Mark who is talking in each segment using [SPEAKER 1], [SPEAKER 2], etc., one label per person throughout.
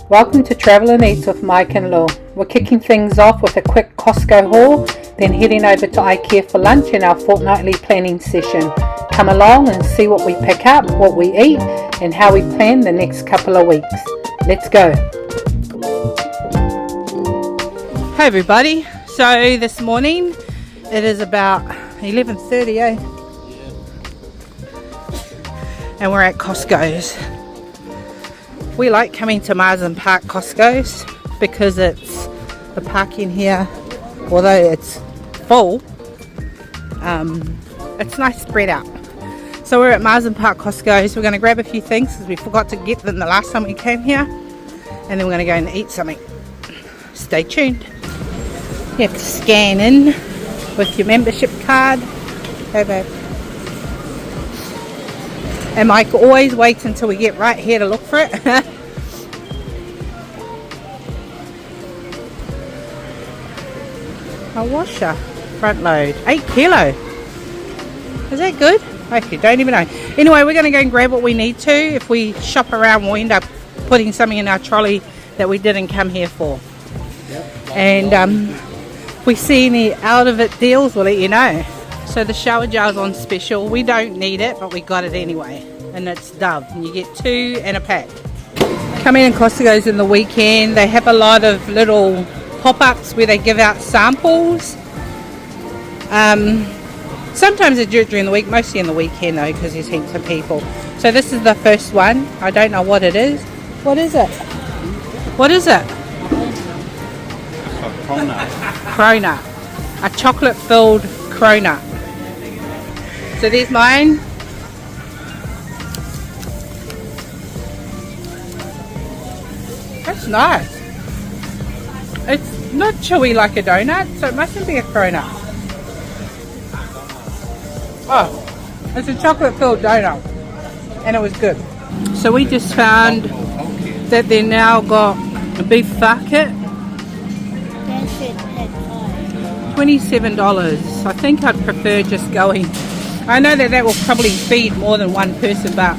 [SPEAKER 1] Welcome to Travel and Eats with Mike and Lil. We're kicking things off with a quick Costco haul, then heading over to Ikea for lunch in our fortnightly planning session. Come along and see what we pick up, what we eat, and how we plan the next couple of weeks. Let's go. Hi everybody. So this morning it is about 11:30, and we're at Costco's. We like coming to Marsden Park Costco's because it's the parking here, although it's full, it's nice spread out. So we're at Marsden Park Costco's. We're going to grab a few things because we forgot to get them the last time we came here, and then we're going to go and eat something. Stay tuned. You have to scan in with your membership card. Hey babe. And Mike always waits until we get right here to look for it. A washer, front load, 8 kilo. Is that good? Okay, don't even know. Anyway, we're going to go and grab what we need to. If we shop around, we'll end up putting something in our trolley that we didn't come here for. And if we see any out of it deals, we'll let you know. So the shower gel's on special. We don't need it, but we got it anyway. And it's Dove. And you get 2 in a pack. Coming in Costco's in the weekend, they have a lot of little pop-ups where they give out samples. Sometimes they do it during the week, mostly in the weekend though, because there's heaps of people. So this is the first one. I don't know what it is. What is it? What is it? Cronut. A chocolate-filled cronut. So there's mine. That's nice. It's not chewy like a donut, so it mustn't be a cronut. Oh, it's a chocolate-filled donut, and it was good. So we just found that they now got a beef bucket. $27. I think I'd prefer just going. I know that will probably feed more than one person, but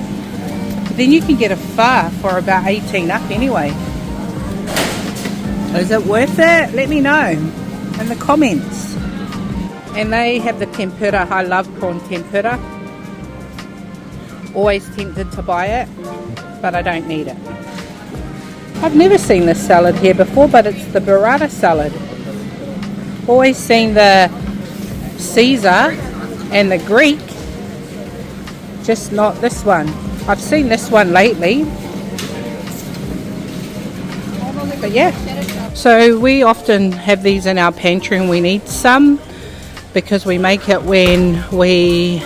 [SPEAKER 1] then you can get a pho for about 18 up anyway. Is it worth it? Let me know in the comments. And they have the tempura. I love prawn tempura. Always tempted to buy it, but I don't need it. I've never seen this salad here before, but it's the burrata salad. Always seen the Caesar and the Greek, just not this one. I've seen this one lately, but yeah. So we often have these in our pantry, and we need some because we make it when we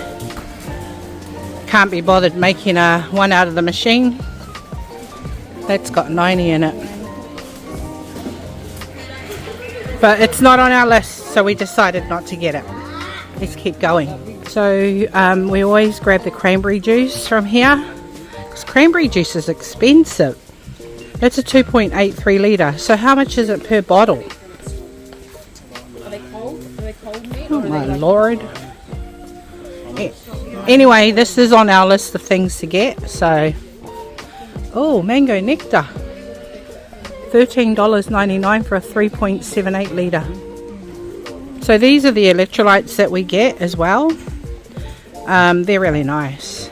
[SPEAKER 1] can't be bothered making one out of the machine. That's got 90 in it. But it's not on our list, so we decided not to get it. Let's keep going. So we always grab the cranberry juice from here, because cranberry juice is expensive. It's a 2.83 litre. So how much is it per bottle?
[SPEAKER 2] Are they cold? Are they cold meat?
[SPEAKER 1] Oh my lord. Anyway, this is on our list of things to get. So, oh, mango nectar. $13.99 for a 3.78 litre. So these are the electrolytes that we get as well. They're really nice.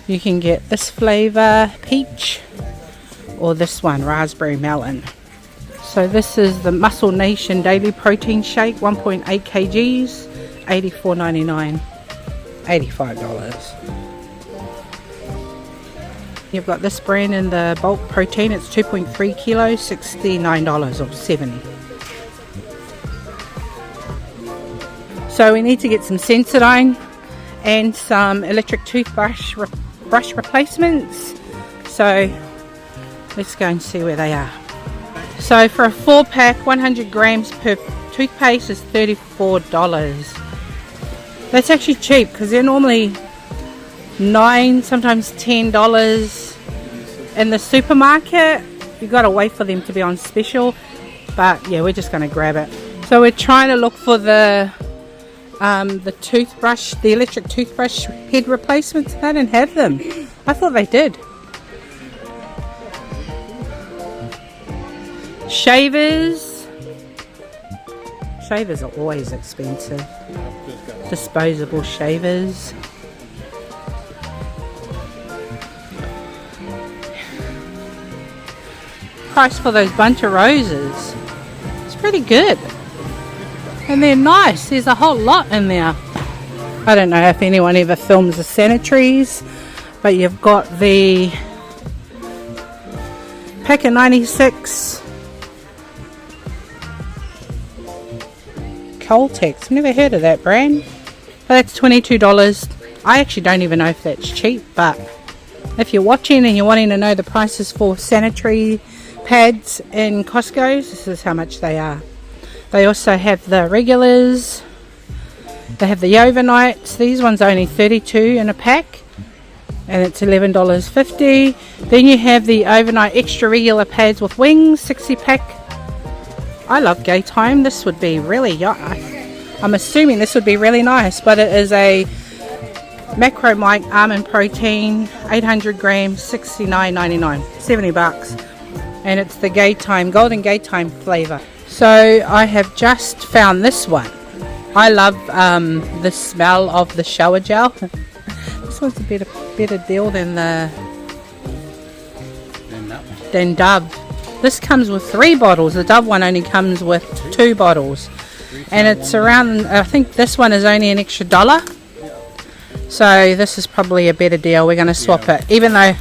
[SPEAKER 1] You can get this flavour, peach, or this one, raspberry melon. So this is the Muscle Nation Daily Protein Shake, 1.8 kgs, $84.99, $85. You've got this brand in the bulk protein. It's 2.3 kilos, $69 or $70. So we need to get some Sensodyne and some electric toothbrush brush replacements. So let's go and see where they are. So for a 4-pack, 100 grams per toothpaste is $34. That's actually cheap because they're normally $9, sometimes $10 in the supermarket. You gotta wait for them to be on special, but yeah, we're just gonna grab it. So we're trying to look for the toothbrush, the electric toothbrush head replacements. They didn't have them. I thought they did. Shavers. Shavers are always expensive. Disposable shavers. Price for those bunch of roses. It's pretty good. And they're nice. There's a whole lot in there. I don't know if anyone ever films the sanitaries, but you've got the pack of 96 Coltex. I've never heard of that brand. But that's $22. I actually don't even know if that's cheap, but if you're watching and you're wanting to know the prices for sanitary pads in Costco, this is how much they are. They also have the regulars. They have the overnights. These ones are only $32 in a pack, and it's $11.50. Then you have the overnight extra regular pads with wings, 60 pack. I love gay time. This would be really, I'm assuming this would be really nice, but it is a Macro Mike almond protein, 800 grams, $69.99, $70. And it's the gay time, golden gay time flavor. So I have just found this one. I love the smell of the shower gel. This one's a better deal than Dove. This comes with 3 bottles. The Dove one only comes with 2 bottles, and it's around. I think this one is only an extra $1. So this is probably a better deal. We're going to swap it, even though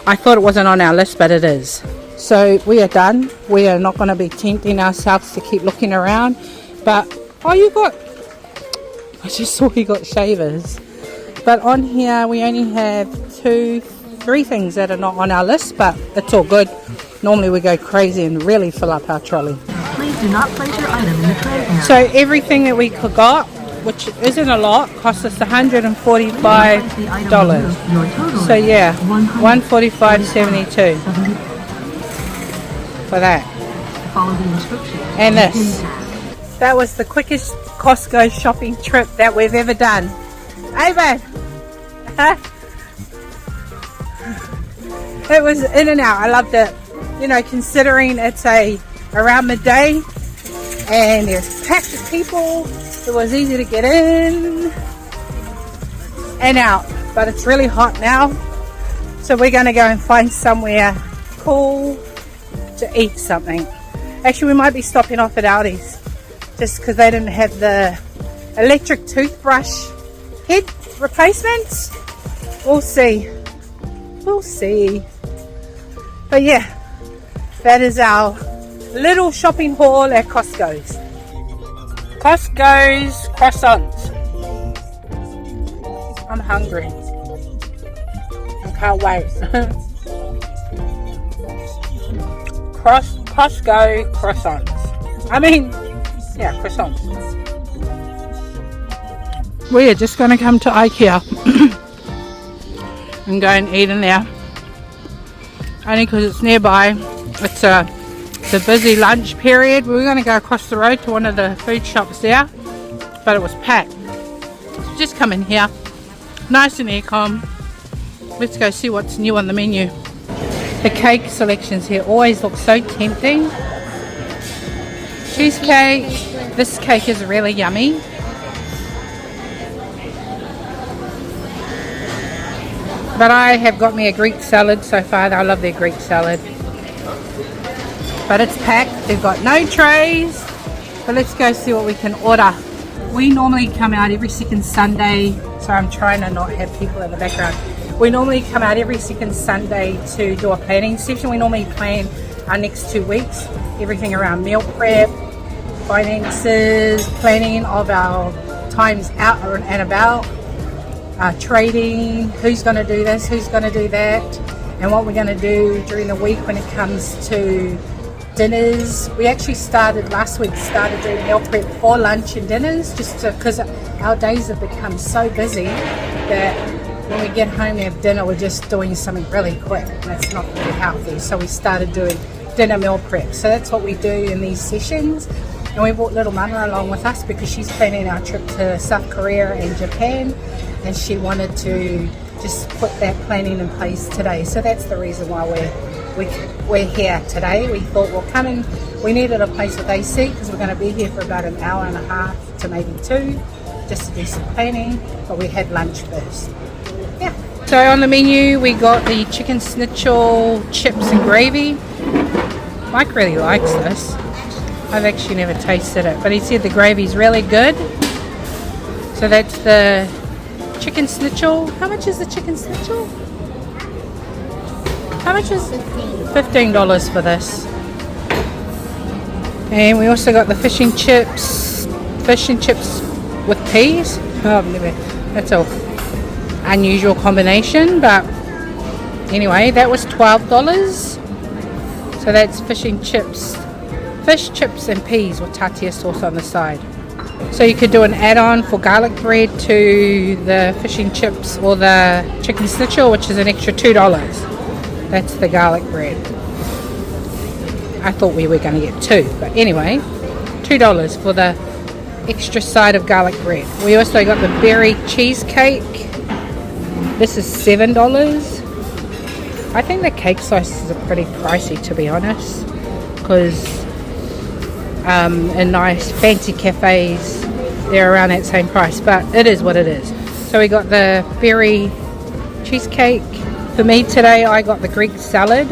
[SPEAKER 1] I thought it wasn't on our list, but it is. So we are done. We are not going to be tempting ourselves to keep looking around. But, oh, I just saw you got shavers. But on here we only have 3 things that are not on our list, but it's all good. Normally we go crazy and really fill up our trolley.
[SPEAKER 3] Please do not place your item in the tray area.
[SPEAKER 1] So everything that we got, which isn't a lot, cost us $145. So yeah, $145.72 for that.
[SPEAKER 3] Follow the instructions.
[SPEAKER 1] And this. That was the quickest Costco shopping trip that we've ever done. Hey babe. It was in and out. I loved it. You know, considering it's around midday and there's packed with people, it was easy to get in and out. But it's really hot now, so we're going to go and find somewhere cool to eat something. Actually, we might be stopping off at Aldi's just because they didn't have the electric toothbrush head replacements. We'll see. But yeah, that is our little shopping haul at Costco's croissants. I'm hungry. I can't wait. Costco croissants. Croissants. We are just going to come to Ikea and go and eat in there. Only because it's nearby. It's a busy lunch period. We were going to go across the road to one of the food shops there, but it was packed. So just come in here. Nice and aircon. Let's go see what's new on the menu. The cake selections here always look so tempting. Cheesecake. This cake is really yummy. But I have got me a Greek salad so far. I love their Greek salad. But it's packed. They've got no trays. But let's go see what we can order. We normally come out every second Sunday. So I'm trying to not have people in the background. We normally come out every second Sunday to do a planning session. We normally plan our next 2 weeks. Everything around meal prep, finances, planning of our times out and about, trading, who's going to do this, who's going to do that, and what we're going to do during the week when it comes to dinners. We actually last week started doing meal prep for lunch and dinners, just because our days have become so busy that when we get home and have dinner, we're just doing something really quick. That's not really healthy. So we started doing dinner meal prep. So that's what we do in these sessions. And we brought little Mama along with us because she's planning our trip to South Korea and Japan, and she wanted to just put that planning in place today. So that's the reason why we're here today. We thought we'll come in. We needed a place with AC because we're going to be here for about an hour and a half to maybe 2, just to do some planning. But we had lunch first. Yeah. So on the menu we got the chicken schnitzel, chips and gravy. Mike really likes this. I've actually never tasted it, but he said the gravy's really good. So that's the chicken schnitzel. How much is the chicken schnitzel? How much is it? $15 for this. And we also got the fish and chips with peas. Oh, I've never, that's a unusual combination, but anyway, that was $12. So that's fish chips and peas with tartare sauce on the side. So you could do an add-on for garlic bread to the fish and chips or the chicken schnitzel, which is an extra $2. That's the garlic bread. I thought we were going to get 2, but anyway, $2 for the extra side of garlic bread. We also got the berry cheesecake. This is $7. I think the cake slices are pretty pricey, to be honest, because in nice fancy cafes they're around that same price, but it is what it is. So we got the berry cheesecake. For me today I got the Greek salad.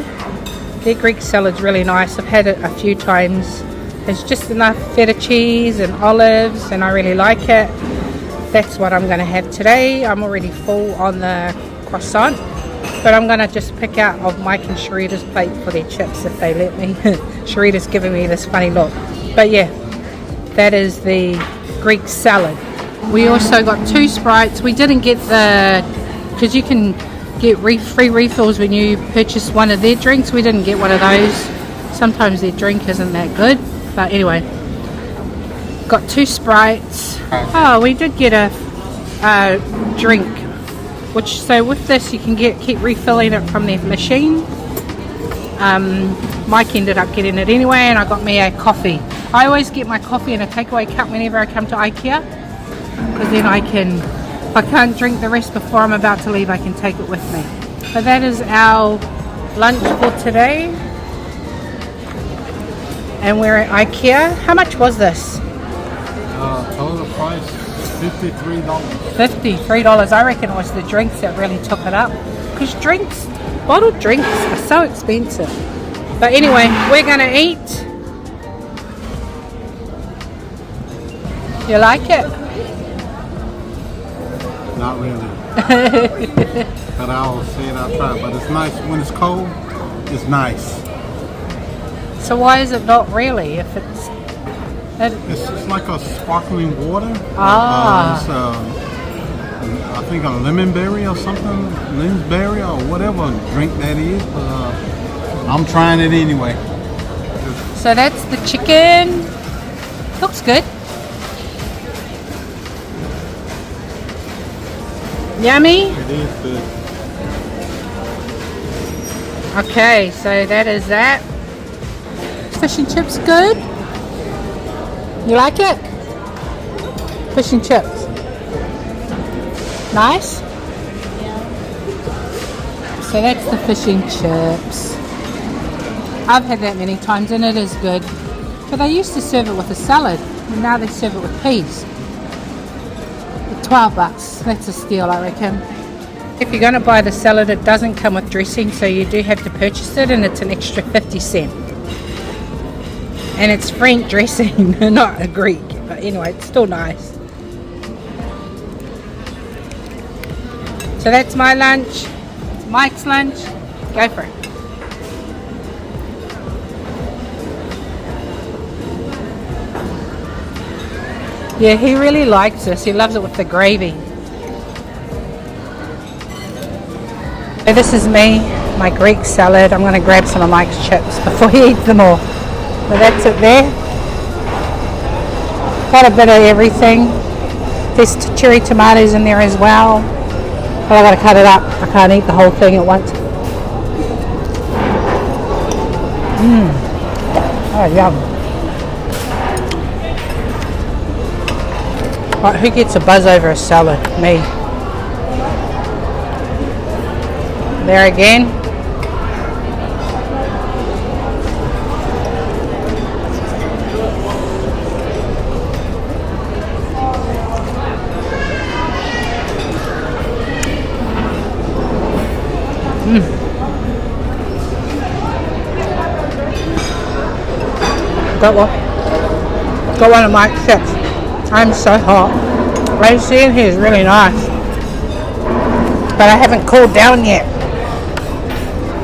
[SPEAKER 1] Their Greek salad's really nice. I've had it a few times. There's just enough feta cheese and olives and I really like it. That's what I'm going to have today. I'm already full on the croissant, but I'm going to just pick out of Mike and Sharita's plate for their chips if they let me. Sharita's giving me this funny look. But yeah, that is the Greek salad. We also got 2 Sprites. We didn't get because you can get free refills when you purchase one of their drinks. We didn't get one of those. Sometimes their drink isn't that good. But anyway, got 2 Sprites. Oh, we did get a drink. So with this you can keep refilling it from their machine. Mike ended up getting it anyway, and I got me a coffee. I always get my coffee in a takeaway cup whenever I come to Ikea, because then if I can't drink the rest before I'm about to leave, I can take it with me. So that is our lunch for today, and we're at Ikea. How much was this?
[SPEAKER 4] Total price $53.
[SPEAKER 1] $53. I reckon it was the drinks that really took it up, because bottled drinks are so expensive. But anyway, we're gonna eat. You like it?
[SPEAKER 4] Not really. But I'll say it, I'll try. But it's nice when it's cold. It's nice.
[SPEAKER 1] So why is it not really? If it's
[SPEAKER 4] It's like a sparkling water.
[SPEAKER 1] Ah.
[SPEAKER 4] I think a lemon berry or something, lemon berry or whatever drink that is. I'm trying it anyway.
[SPEAKER 1] So that's the chicken. Looks good. Yummy.
[SPEAKER 4] It is good.
[SPEAKER 1] Okay, so that is that. Fish and chips good. You like it? Fish and chips. Nice? So that's the fish and chips. I've had that many times and it is good. But they used to serve it with a salad, and now they serve it with peas. For $12. That's a steal, I reckon. If you're going to buy the salad, it doesn't come with dressing, so you do have to purchase it, and it's an extra 50 cents. And it's French dressing, not a Greek. But anyway, it's still nice. So that's my lunch. It's Mike's lunch. Go for it. Yeah, he really likes this. He loves it with the gravy. So this is me, my Greek salad. I'm going to grab some of Mike's chips before he eats them all. So that's it there. Got a bit of everything. There's cherry tomatoes in there as well. But I've got to cut it up. I can't eat the whole thing at once. Oh, yum. Right, who gets a buzz over a salad? Me. There again. Got one of Mike's chips. I'm so hot. AC in here is really nice, but I haven't cooled down yet.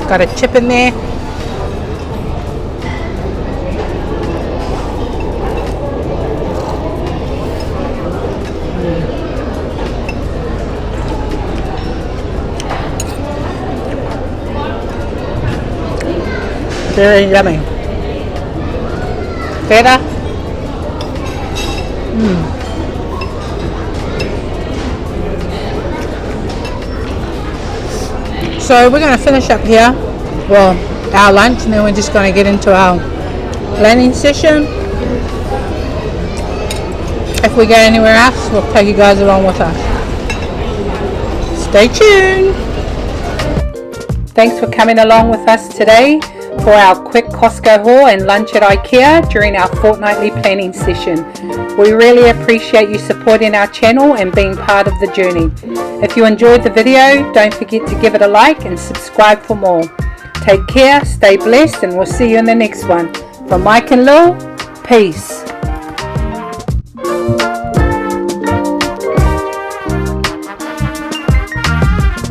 [SPEAKER 1] Got a chip in there. Very yummy. Feta. So we're going to finish up here, well, our lunch, and then we're just going to get into our planning session. If we go anywhere else, we'll take you guys along with us. Stay tuned. Thanks for coming along with us today for our quick Costco haul and lunch at Ikea during our fortnightly planning session. We really appreciate you supporting our channel and being part of the journey. If you enjoyed the video, don't forget to give it a like and subscribe for more. Take care, stay blessed, and we'll see you in the next one. From Mike and Lil, peace.